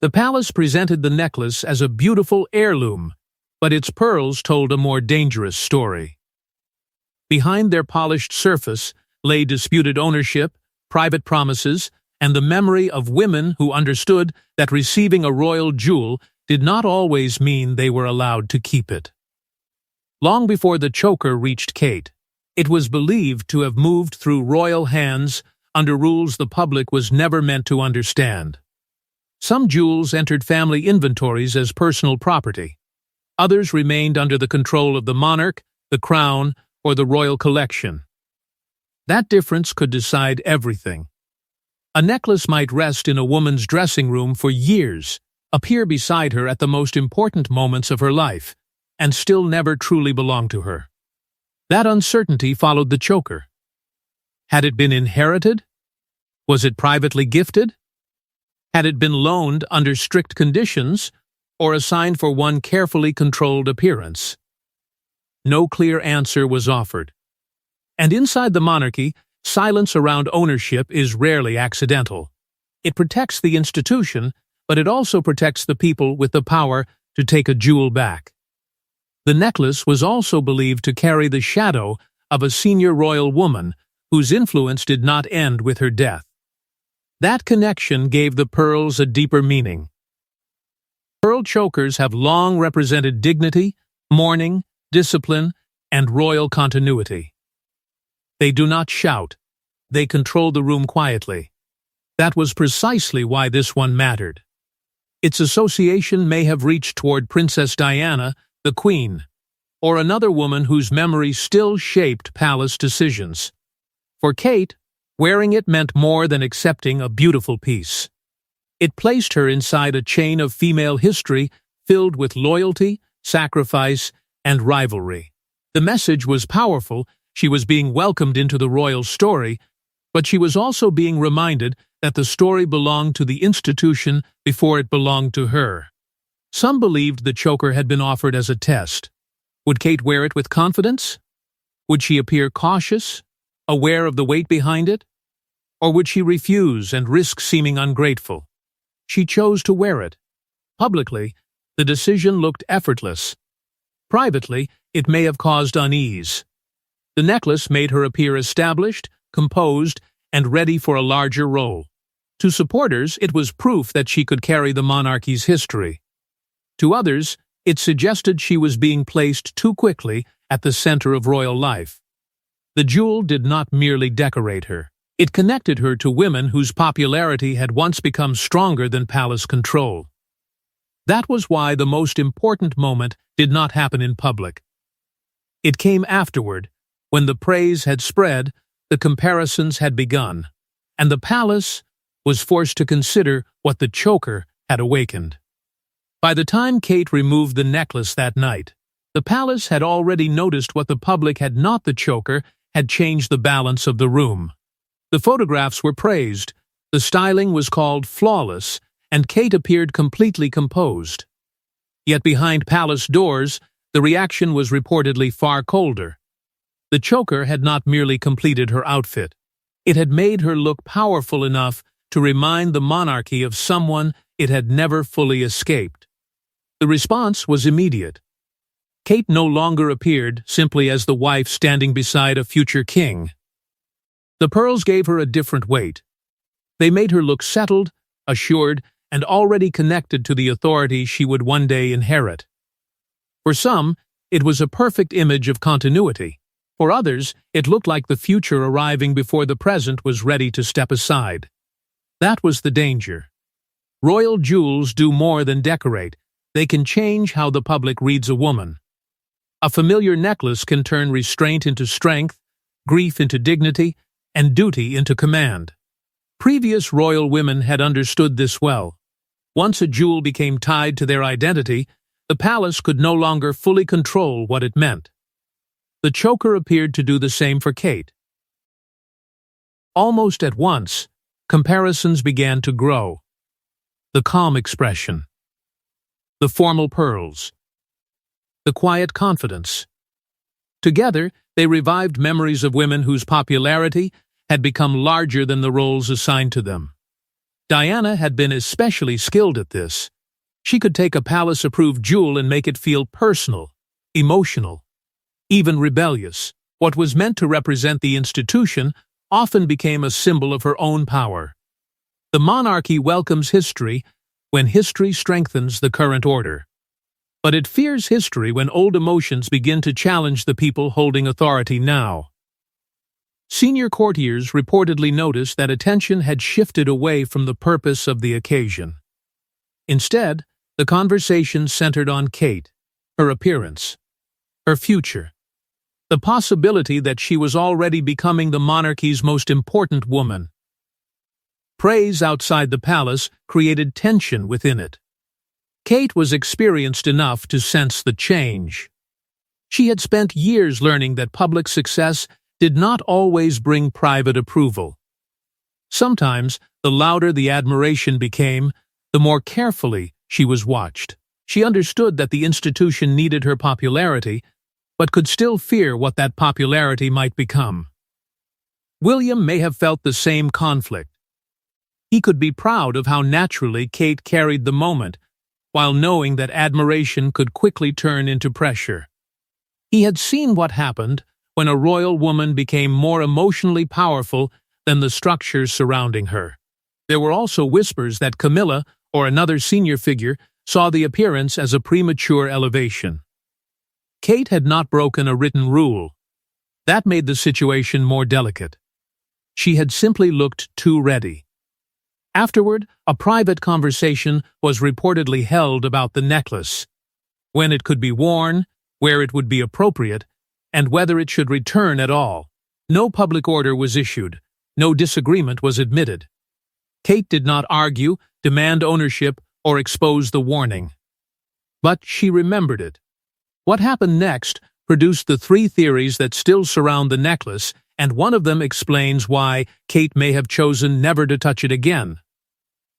The palace presented the necklace as a beautiful heirloom, but its pearls told a more dangerous story. Behind their polished surface lay disputed ownership, private promises, and the memory of women who understood that receiving a royal jewel did not always mean they were allowed to keep it. Long before the choker reached Kate, it was believed to have moved through royal hands under rules the public was never meant to understand. Some jewels entered family inventories as personal property. Others remained under the control of the monarch, the crown, or the royal collection. That difference could decide everything. A necklace might rest in a woman's dressing room for years, appear beside her at the most important moments of her life, and still never truly belong to her. That uncertainty followed the choker. Had it been inherited? Was it privately gifted? Had it been loaned under strict conditions, or assigned for one carefully controlled appearance? No clear answer was offered. And inside the monarchy, silence around ownership is rarely accidental. It protects the institution, but it also protects the people with the power to take a jewel back. The necklace was also believed to carry the shadow of a senior royal woman whose influence did not end with her death. That connection gave the pearls a deeper meaning. Pearl chokers have long represented dignity, mourning, discipline, and royal continuity. They do not shout. They control the room quietly. That was precisely why this one mattered. Its association may have reached toward Princess Diana, the Queen, or another woman whose memory still shaped palace decisions. For Kate, wearing it meant more than accepting a beautiful piece. It placed her inside a chain of female history filled with loyalty, sacrifice, and rivalry. The message was powerful. She was being welcomed into the royal story, but she was also being reminded that the story belonged to the institution before it belonged to her. Some believed the choker had been offered as a test. Would Kate wear it with confidence? Would she appear cautious, aware of the weight behind it? Or would she refuse and risk seeming ungrateful? She chose to wear it. Publicly, the decision looked effortless. Privately, it may have caused unease. The necklace made her appear established, composed, and ready for a larger role. To supporters, it was proof that she could carry the monarchy's history. To others, it suggested she was being placed too quickly at the center of royal life. The jewel did not merely decorate her. It connected her to women whose popularity had once become stronger than palace control. That was why the most important moment did not happen in public. It came afterward, when the praise had spread, the comparisons had begun, and the palace was forced to consider what the choker had awakened. By the time Kate removed the necklace that night, the palace had already noticed what the public had not. The choker had changed the balance of the room. The photographs were praised, the styling was called flawless, and Kate appeared completely composed. Yet behind palace doors, the reaction was reportedly far colder. The choker had not merely completed her outfit. It had made her look powerful enough to remind the monarchy of someone it had never fully escaped. The response was immediate. Kate no longer appeared simply as the wife standing beside a future king. The pearls gave her a different weight. They made her look settled, assured, and already connected to the authority she would one day inherit. For some, it was a perfect image of continuity. For others, it looked like the future arriving before the present was ready to step aside. That was the danger. Royal jewels do more than decorate. They can change how the public reads a woman. A familiar necklace can turn restraint into strength, grief into dignity, and duty into command. Previous royal women had understood this well. Once a jewel became tied to their identity, the palace could no longer fully control what it meant. The choker appeared to do the same for Kate. Almost at once, comparisons began to grow. The calm expression, the formal pearls, the quiet confidence. Together, they revived memories of women whose popularity had become larger than the roles assigned to them. Diana had been especially skilled at this. She could take a palace-approved jewel and make it feel personal, emotional, even rebellious. What was meant to represent the institution often became a symbol of her own power. The monarchy welcomes history when history strengthens the current order. But it fears history when old emotions begin to challenge the people holding authority now. Senior courtiers reportedly noticed that attention had shifted away from the purpose of the occasion. Instead, the conversation centered on Kate, her appearance, her future, the possibility that she was already becoming the monarchy's most important woman. Praise outside the palace created tension within it. Kate was experienced enough to sense the change. She had spent years learning that public success did not always bring private approval. Sometimes, the louder the admiration became, the more carefully she was watched. She understood that the institution needed her popularity, but could still fear what that popularity might become. William may have felt the same conflict. He could be proud of how naturally Kate carried the moment, while knowing that admiration could quickly turn into pressure. He had seen what happened when a royal woman became more emotionally powerful than the structures surrounding her. There were also whispers that Camilla, or another senior figure, saw the appearance as a premature elevation. Kate had not broken a written rule. That made the situation more delicate. She had simply looked too ready. Afterward, a private conversation was reportedly held about the necklace, when it could be worn, where it would be appropriate, and whether it should return at all. No public order was issued. No disagreement was admitted. Kate did not argue, demand ownership, or expose the warning. But she remembered it. What happened next produced the three theories that still surround the necklace, and one of them explains why Kate may have chosen never to touch it again.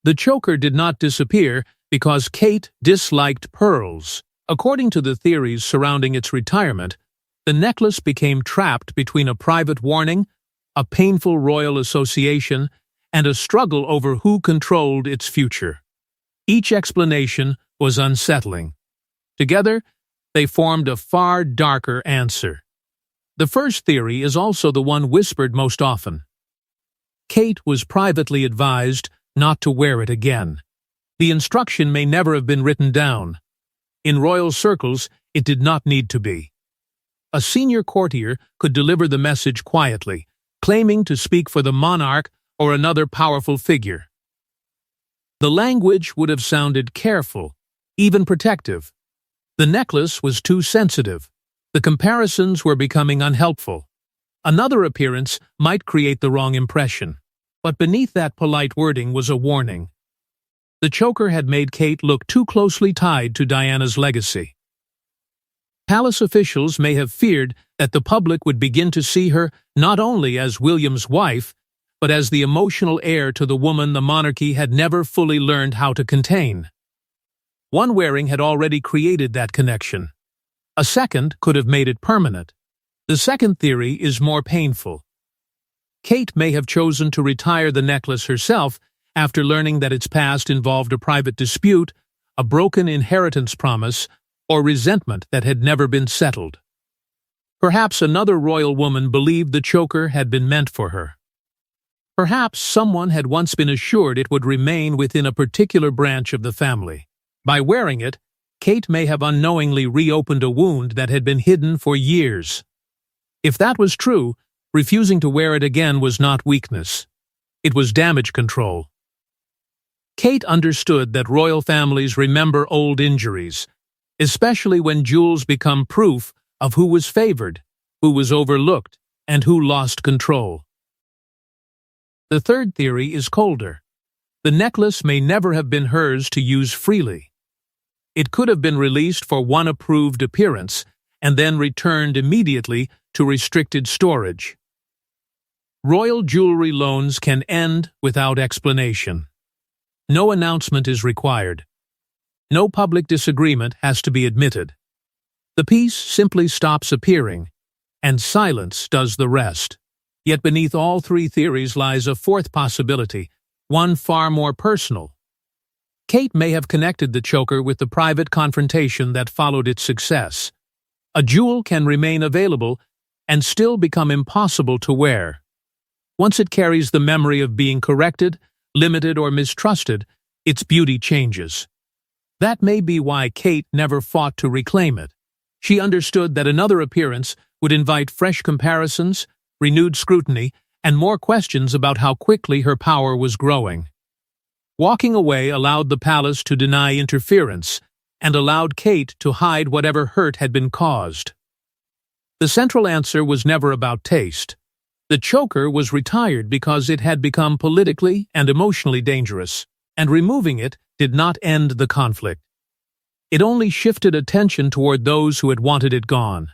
The choker did not disappear because Kate disliked pearls. According to the theories surrounding its retirement, the necklace became trapped between a private warning, a painful royal association, and a struggle over who controlled its future. Each explanation was unsettling. Together, they formed a far darker answer. The first theory is also the one whispered most often. Kate was privately advised not to wear it again. The instruction may never have been written down. In royal circles, it did not need to be. A senior courtier could deliver the message quietly, claiming to speak for the monarch or another powerful figure. The language would have sounded careful, even protective. The necklace was too sensitive. The comparisons were becoming unhelpful. Another appearance might create the wrong impression. But beneath that polite wording was a warning. The choker had made Kate look too closely tied to Diana's legacy. Palace officials may have feared that the public would begin to see her not only as William's wife, but as the emotional heir to the woman the monarchy had never fully learned how to contain. One wearing had already created that connection. A second could have made it permanent. The second theory is more painful. Kate may have chosen to retire the necklace herself after learning that its past involved a private dispute, a broken inheritance promise, or resentment that had never been settled. Perhaps another royal woman believed the choker had been meant for her. Perhaps someone had once been assured it would remain within a particular branch of the family. By wearing it, Kate may have unknowingly reopened a wound that had been hidden for years. If that was true, refusing to wear it again was not weakness. It was damage control. Kate understood that royal families remember old injuries, especially when jewels become proof of who was favored, who was overlooked, and who lost control. The third theory is colder. The necklace may never have been hers to use freely. It could have been released for one approved appearance and then returned immediately to restricted storage. Royal jewelry loans can end without explanation. No announcement is required. No public disagreement has to be admitted. The piece simply stops appearing, and silence does the rest. Yet beneath all three theories lies a fourth possibility, one far more personal. Kate may have connected the choker with the private confrontation that followed its success. A jewel can remain available and still become impossible to wear. Once it carries the memory of being corrected, limited, or mistrusted, its beauty changes. That may be why Kate never fought to reclaim it. She understood that another appearance would invite fresh comparisons, renewed scrutiny, and more questions about how quickly her power was growing. Walking away allowed the palace to deny interference and allowed Kate to hide whatever hurt had been caused. The central answer was never about taste. The choker was retired because it had become politically and emotionally dangerous, and removing it did not end the conflict. It only shifted attention toward those who had wanted it gone.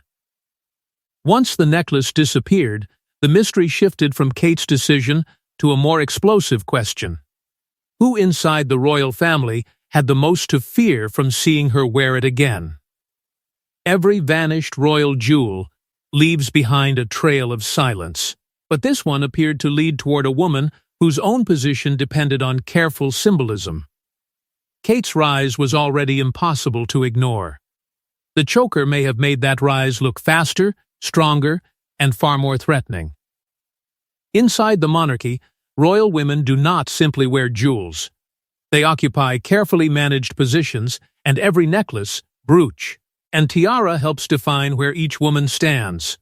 Once the necklace disappeared, the mystery shifted from Kate's decision to a more explosive question. Who inside the royal family had the most to fear from seeing her wear it again? Every vanished royal jewel leaves behind a trail of silence, but this one appeared to lead toward a woman whose own position depended on careful symbolism. Kate's rise was already impossible to ignore. The choker may have made that rise look faster, stronger, and far more threatening. Inside the monarchy, royal women do not simply wear jewels. They occupy carefully managed positions, and every necklace, brooch, and tiara helps define where each woman stands.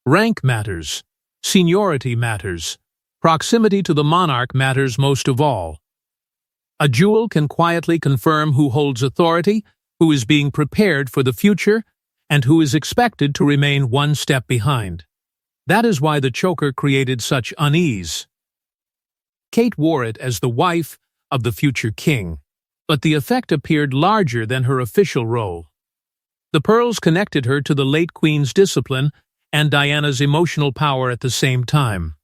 Rank matters. Seniority matters. Proximity to the monarch matters most of all. A jewel can quietly confirm who holds authority, who is being prepared for the future, and who is expected to remain one step behind. That is why the choker created such unease. Kate wore it as the wife of the future king, but the effect appeared larger than her official role. The pearls connected her to the late queen's discipline and Diana's emotional power at the same time.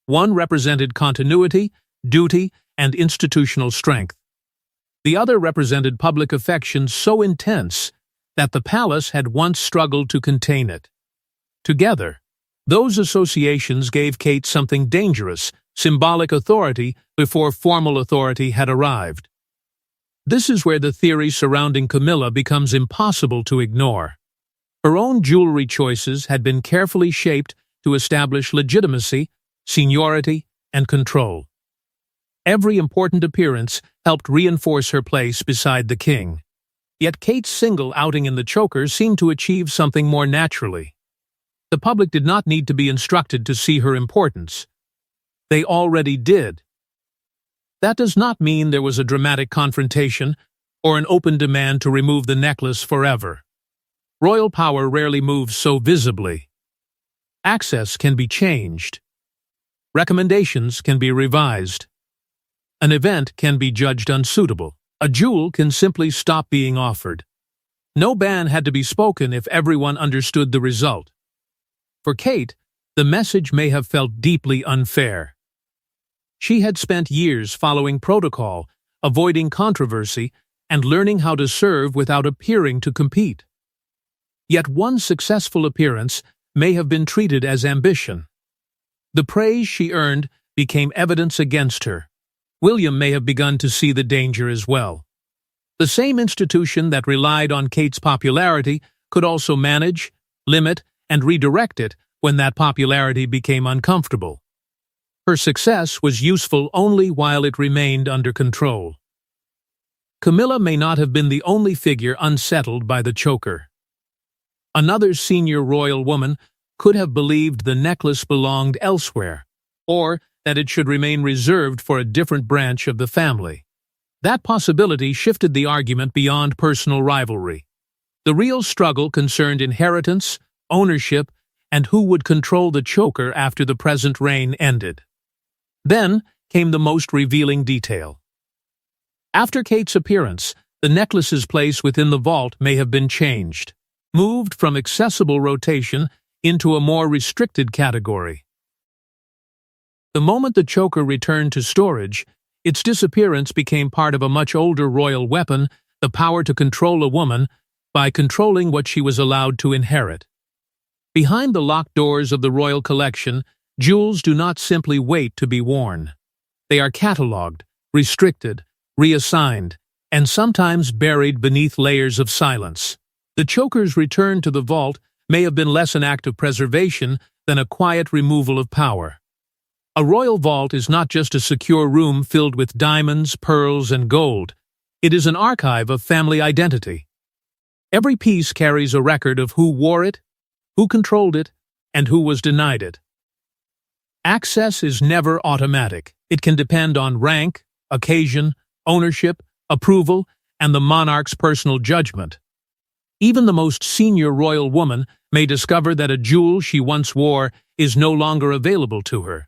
One represented continuity, duty, and institutional strength. The other represented public affection so intense that the palace had once struggled to contain it. Together, those associations gave Kate something dangerous, symbolic authority before formal authority had arrived. This is where the theory surrounding Camilla becomes impossible to ignore. Her own jewelry choices had been carefully shaped to establish legitimacy, seniority, and control. Every important appearance helped reinforce her place beside the king. Yet Kate's single outing in the choker seemed to achieve something more naturally. The public did not need to be instructed to see her importance. They already did. That does not mean there was a dramatic confrontation or an open demand to remove the necklace forever. Royal power rarely moves so visibly. Access can be changed. Recommendations can be revised. An event can be judged unsuitable. A jewel can simply stop being offered. No ban had to be spoken if everyone understood the result. For Kate, the message may have felt deeply unfair. She had spent years following protocol, avoiding controversy, and learning how to serve without appearing to compete. Yet one successful appearance may have been treated as ambition. The praise she earned became evidence against her. William may have begun to see the danger as well. The same institution that relied on Kate's popularity could also manage, limit, and redirect it when that popularity became uncomfortable. Her success was useful only while it remained under control. Camilla may not have been the only figure unsettled by the choker. Another senior royal woman could have believed the necklace belonged elsewhere, or that it should remain reserved for a different branch of the family. That possibility shifted the argument beyond personal rivalry. The real struggle concerned inheritance, ownership, and who would control the choker after the present reign ended. Then came the most revealing detail. After Kate's appearance, the necklace's place within the vault may have been changed, moved from accessible rotation into a more restricted category. The moment the choker returned to storage, its disappearance became part of a much older royal weapon, the power to control a woman by controlling what she was allowed to inherit. Behind the locked doors of the royal collection, jewels do not simply wait to be worn. They are catalogued, restricted, reassigned, and sometimes buried beneath layers of silence. The choker's return to the vault may have been less an act of preservation than a quiet removal of power. A royal vault is not just a secure room filled with diamonds, pearls, and gold. It is an archive of family identity. Every piece carries a record of who wore it, who controlled it, and who was denied it. Access is never automatic. It can depend on rank, occasion, ownership, approval, and the monarch's personal judgment. Even the most senior royal woman may discover that a jewel she once wore is no longer available to her.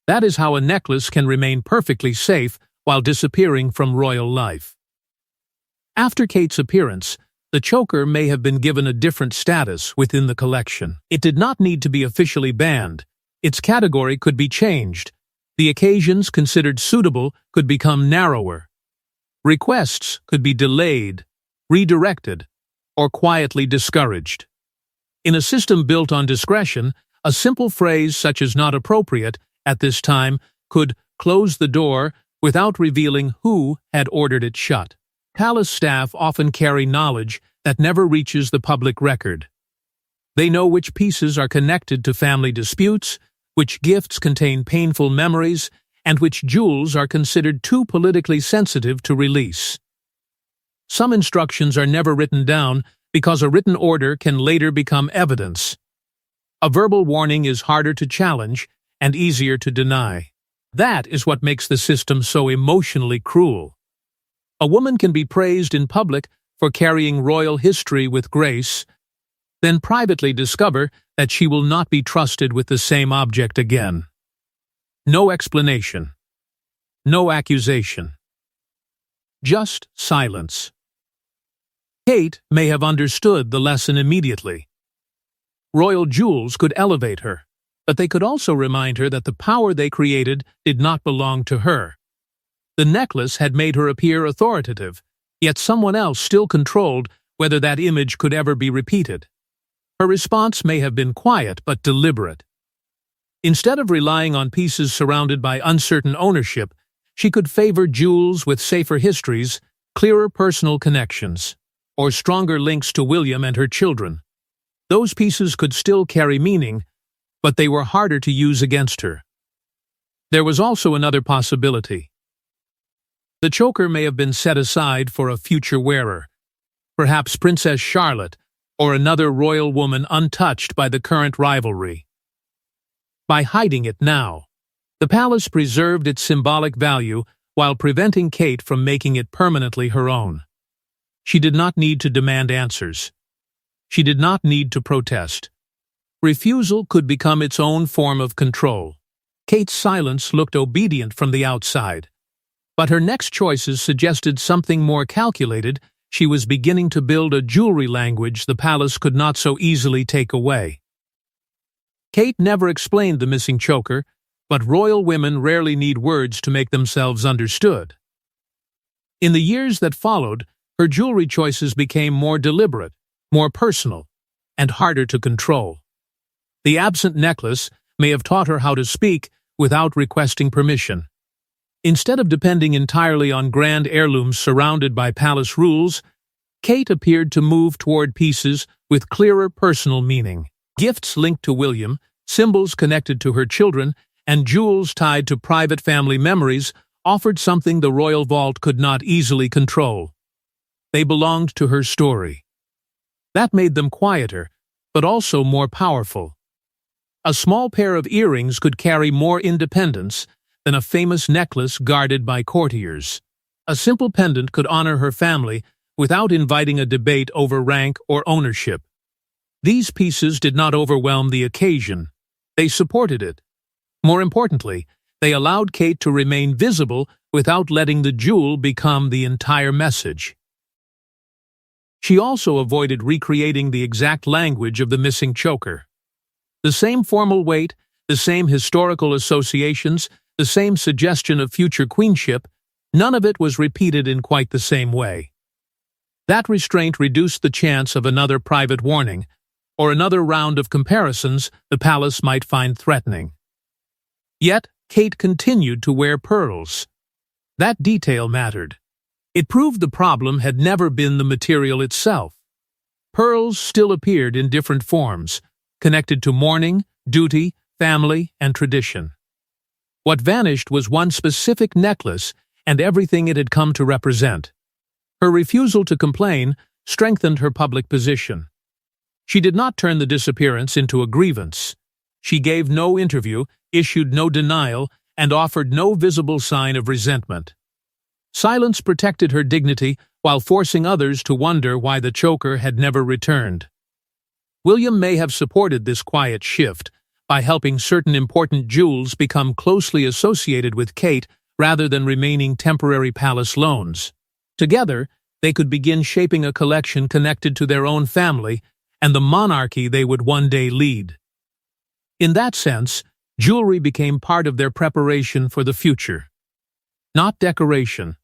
That is how a necklace can remain perfectly safe while disappearing from royal life. After Kate's appearance, the choker may have been given a different status within the collection. It did not need to be officially banned. Its category could be changed. The occasions considered suitable could become narrower. Requests could be delayed, redirected, or quietly discouraged. In a system built on discretion, a simple phrase such as "not appropriate" at this time could close the door without revealing who had ordered it shut. Palace staff often carry knowledge that never reaches the public record. They know which pieces are connected to family disputes, which gifts contain painful memories, and which jewels are considered too politically sensitive to release. Some instructions are never written down because a written order can later become evidence. A verbal warning is harder to challenge and easier to deny. That is what makes the system so emotionally cruel. A woman can be praised in public for carrying royal history with grace, then privately discover that she will not be trusted with the same object again. No explanation. No accusation. Just silence. Kate may have understood the lesson immediately. Royal jewels could elevate her, but they could also remind her that the power they created did not belong to her. The necklace had made her appear authoritative, yet someone else still controlled whether that image could ever be repeated. Her response may have been quiet but deliberate. Instead of relying on pieces surrounded by uncertain ownership, she could favor jewels with safer histories, clearer personal connections, or stronger links to William and her children. Those pieces could still carry meaning, but they were harder to use against her. There was also another possibility. The choker may have been set aside for a future wearer, perhaps Princess Charlotte or another royal woman untouched by the current rivalry. By hiding it now, the palace preserved its symbolic value while preventing Kate from making it permanently her own. She did not need to demand answers. She did not need to protest. Refusal could become its own form of control. Kate's silence looked obedient from the outside, but her next choices suggested something more calculated. She was beginning to build a jewelry language the palace could not so easily take away. Kate never explained the missing choker, but royal women rarely need words to make themselves understood. In the years that followed, her jewelry choices became more deliberate, more personal, and harder to control. The absent necklace may have taught her how to speak without requesting permission. Instead of depending entirely on grand heirlooms surrounded by palace rules, Kate appeared to move toward pieces with clearer personal meaning. Gifts linked to William, symbols connected to her children, and jewels tied to private family memories offered something the royal vault could not easily control. They belonged to her story. That made them quieter, but also more powerful. A small pair of earrings could carry more independence than a famous necklace guarded by courtiers. A simple pendant could honor her family without inviting a debate over rank or ownership. These pieces did not overwhelm the occasion. They supported it. More importantly, they allowed Kate to remain visible without letting the jewel become the entire message. She also avoided recreating the exact language of the missing choker. The same formal weight, the same historical associations, the same suggestion of future queenship, none of it was repeated in quite the same way. That restraint reduced the chance of another private warning, or another round of comparisons the palace might find threatening. Yet, Kate continued to wear pearls. That detail mattered. It proved the problem had never been the material itself. Pearls still appeared in different forms, connected to mourning, duty, family, and tradition. What vanished was one specific necklace and everything it had come to represent. Her refusal to complain strengthened her public position. She did not turn the disappearance into a grievance. She gave no interview, issued no denial, and offered no visible sign of resentment. Silence protected her dignity while forcing others to wonder why the choker had never returned. William may have supported this quiet shift by helping certain important jewels become closely associated with Kate rather than remaining temporary palace loans. Together, they could begin shaping a collection connected to their own family and the monarchy they would one day lead. In that sense, jewelry became part of their preparation for the future. Not decoration,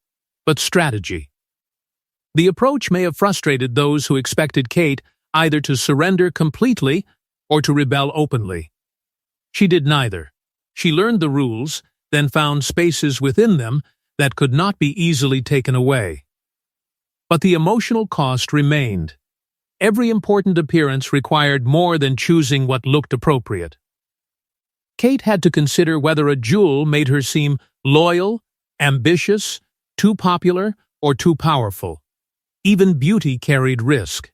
but strategy. The approach may have frustrated those who expected Kate either to surrender completely or to rebel openly. She did neither. She learned the rules, then found spaces within them that could not be easily taken away. But the emotional cost remained. Every important appearance required more than choosing what looked appropriate. Kate had to consider whether a jewel made her seem loyal, ambitious, too popular, or too powerful. Even beauty carried risk.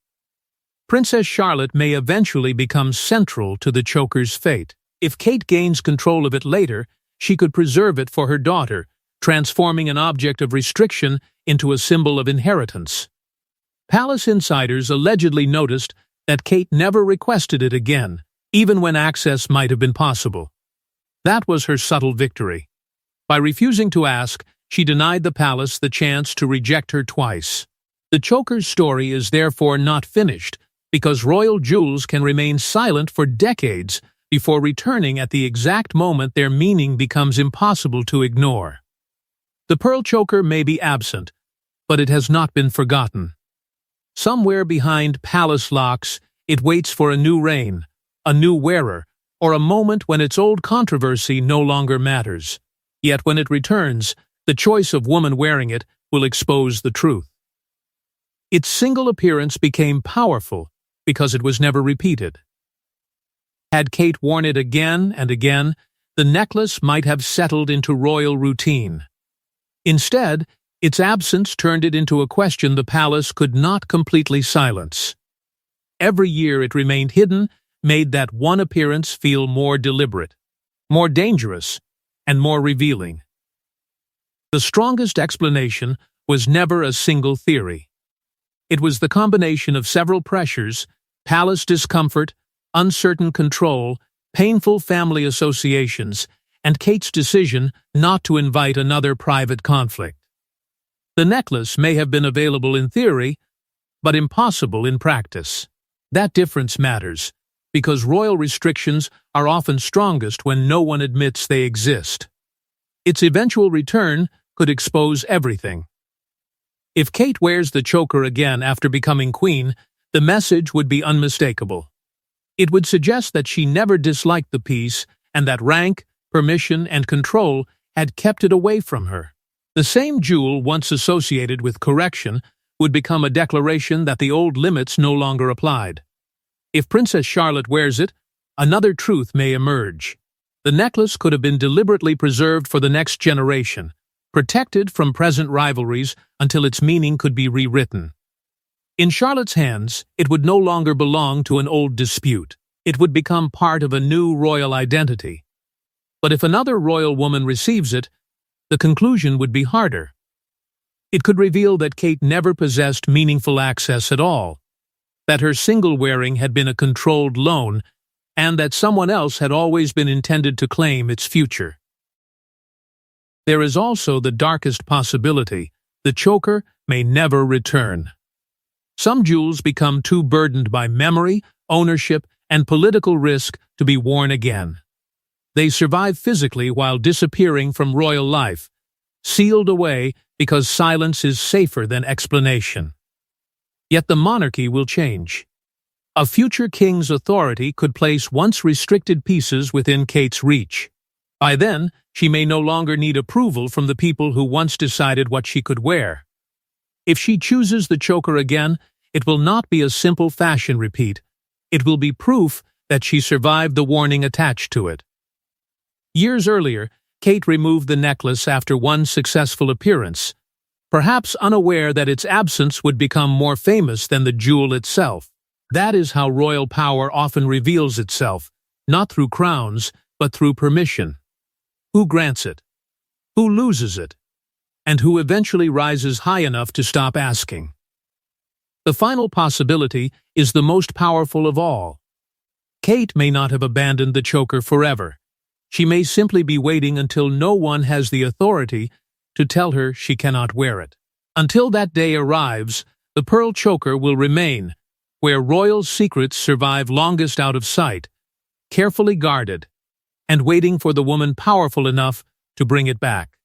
Princess Charlotte may eventually become central to the choker's fate. If Kate gains control of it later, she could preserve it for her daughter, transforming an object of restriction into a symbol of inheritance. Palace insiders allegedly noticed that Kate never requested it again, even when access might have been possible. That was her subtle victory. By refusing to ask, she denied the palace the chance to reject her twice. The choker's story is therefore not finished, because royal jewels can remain silent for decades before returning at the exact moment their meaning becomes impossible to ignore. The pearl choker may be absent, but it has not been forgotten. Somewhere behind palace locks, it waits for a new reign, a new wearer, or a moment when its old controversy no longer matters. Yet when it returns, the choice of woman wearing it will expose the truth. Its single appearance became powerful because it was never repeated. Had Kate worn it again and again, the necklace might have settled into royal routine. Instead, its absence turned it into a question the palace could not completely silence. Every year it remained hidden, made that one appearance feel more deliberate, more dangerous, and more revealing. The strongest explanation was never a single theory. It was the combination of several pressures: palace discomfort, uncertain control, painful family associations, and Kate's decision not to invite another private conflict. The necklace may have been available in theory, but impossible in practice. That difference matters, because royal restrictions are often strongest when no one admits they exist. Its eventual return could expose everything. If Kate wears the choker again after becoming queen, the message would be unmistakable. It would suggest that she never disliked the piece and that rank, permission, and control had kept it away from her. The same jewel once associated with correction would become a declaration that the old limits no longer applied. If Princess Charlotte wears it, another truth may emerge. The necklace could have been deliberately preserved for the next generation, protected from present rivalries until its meaning could be rewritten. In Charlotte's hands, it would no longer belong to an old dispute. It would become part of a new royal identity. But if another royal woman receives it, the conclusion would be harder. It could reveal that Kate never possessed meaningful access at all, that her single wearing had been a controlled loan, and that someone else had always been intended to claim its future. There is also the darkest possibility: the choker may never return. Some jewels become too burdened by memory, ownership, and political risk to be worn again. They survive physically while disappearing from royal life, sealed away because silence is safer than explanation. Yet the monarchy will change. A future king's authority could place once restricted pieces within Kate's reach. By then, she may no longer need approval from the people who once decided what she could wear. If she chooses the choker again, it will not be a simple fashion repeat. It will be proof that she survived the warning attached to it. Years earlier, Kate removed the necklace after one successful appearance, perhaps unaware that its absence would become more famous than the jewel itself. That is how royal power often reveals itself, not through crowns, but through permission. Who grants it? Who loses it? And who eventually rises high enough to stop asking? The final possibility is the most powerful of all. Kate may not have abandoned the choker forever. She may simply be waiting until no one has the authority to tell her she cannot wear it. Until that day arrives, the pearl choker will remain, where royal secrets survive longest out of sight, carefully guarded, and waiting for the woman powerful enough to bring it back.